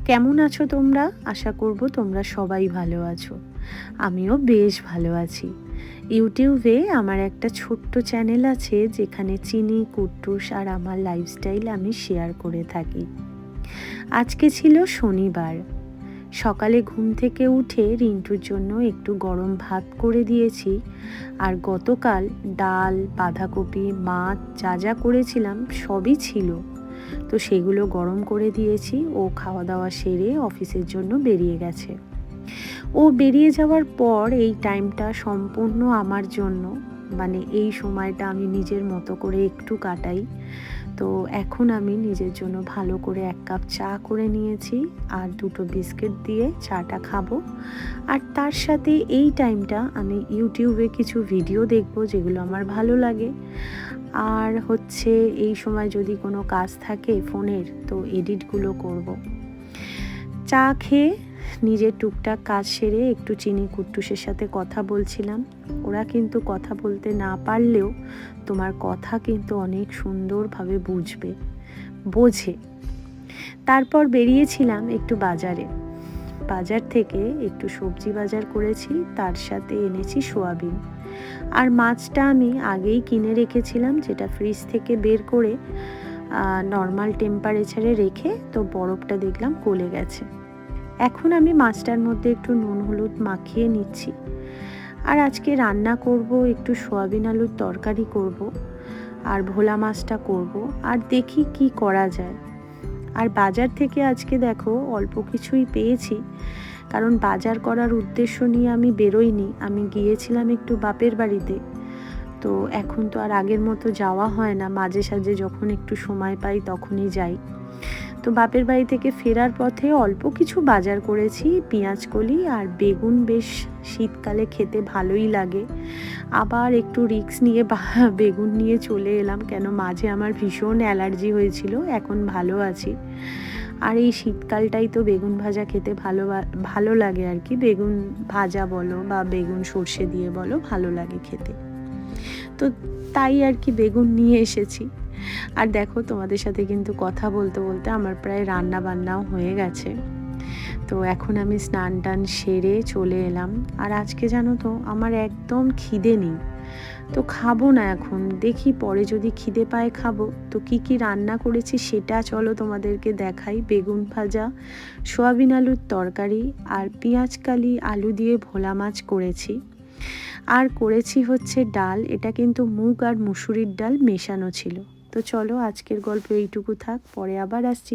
কেমন আছো তোমরা? আশা করব তোমরা সবাই ভালো আছো। আমিও বেশ ভালো আছি। ইউটিউবে আমার একটা ছোট্ট চ্যানেল আছে যেখানে চিনি, কুট্টুস আর আমার লাইফস্টাইল আমি শেয়ার করে থাকি। আজকে ছিল শনিবার। সকালে ঘুম থেকে উঠে রিন্টুর জন্য একটু গরম ভাত করে দিয়েছি। আর গতকাল ডাল, বাঁধাকপি, মাছ যা যা করেছিলাম সবই ছিল। তো সেগুলো গরম করে দিয়েছি। ও খাওয়া দাওয়া সেরে অফিসের জন্য বেরিয়ে গেছে। ও বেরিয়ে যাওয়ার পর এই টাইমটা সম্পূর্ণ আমার জন্য, মানে এই সময়টা আমি নিজের মতো করে একটু কাটাই। তো এখন আমি নিজের জন্য ভালো করে 1 কাপ চা করে নিয়েছি আর 2টো বিস্কিট দিয়ে চাটা খাবো। আর তার সাথে এই টাইমটা আমি ইউটিউবে কিছু ভিডিও দেখব যেগুলো আমার ভালো লাগে। আর হচ্ছে এই সময় যদি কোনো কাজ থাকে ফোনের, তো এডিটগুলো করব। চা খেয়ে নিজের টুকটাক কাজ সেরে একটু চিনি কুট্টুসের সাথে কথা বলছিলাম। ওরা কিন্তু কথা বলতে না পারলেও তোমার কথা কিন্তু অনেক সুন্দরভাবে বোঝে। তারপর বেরিয়েছিলাম একটু বাজারে। বাজার থেকে একটু সবজি বাজার করেছি, তার সাথে এনেছি সোয়াবিন। আর মাছটা আমি আগেই কিনে রেখেছিলাম, যেটা ফ্রিজ থেকে বের করে নর্মাল টেম্পারেচারে রেখে তো বরফটা দেখলাম গলে গেছে। এখন আমি মাছটার মধ্যে একটু নুন হলুদ মাখিয়ে নিচ্ছি। আর আজকে রান্না করব, একটু সোয়াবিন আলুর তরকারি করব আর ভোলা মাছটা করব। আর দেখি কি করা যায়। আর বাজার থেকে আজকে দেখো অল্প কিছুই পেয়েছি, কারণ বাজার করার উদ্দেশ্য নিয়ে আমি বেরোইনি। আমি গিয়েছিলাম একটু বাপের বাড়িতে। তো এখন তো আর আগের মতো যাওয়া হয় না, মাঝে সাঝে যখন একটু সময় পাই তখনই যাই। তো বাপের বাড়ি থেকে ফেরার পথে অল্প কিছু বাজার করেছি, পেঁয়াজকলি আর বেগুন। বেশ শীতকালে খেতে ভালোই লাগে। আবার একটু রিস্ক নিয়ে বেগুন নিয়ে চলে এলাম, কেন মাঝে আমার ভীষণ অ্যালার্জি হয়েছিল, এখন ভালো আছি। আর এই শীতকালটাই তো বেগুন ভাজা খেতে ভালো লাগে আর কি। বেগুন ভাজা বলো বা বেগুন সর্ষে দিয়ে বলো, ভালো লাগে খেতে। তো তাই আর কি বেগুন নিয়ে এসেছি। আর দেখো তোমাদের সাথে কিন্তু কথা বলতে বলতে আমার প্রায় রান্না বান্নাও হয়ে গেছে। তো এখন আমি স্নান টান সেরে চলে এলাম। আর আজকে জানো তো আমার একদম খিদে নেই। তো খাবো না এখন, দেখি পরে যদি খিদে পায় খাবো। তো কি রান্না করেছি সেটা চলো তোমাদেরকে দেখাই। বেগুন ভাজা, সোয়াবিন আলুর তরকারি আর পেঁয়াজকালি আলু দিয়ে ভোলা মাছ করেছি। আর করেছি হচ্ছে ডাল, এটা কিন্তু মুগ আর মুসুরির ডাল মেশানো ছিল। তো চলো আজকের গল্প এইটুকু থাক, পরে আবার আসছি।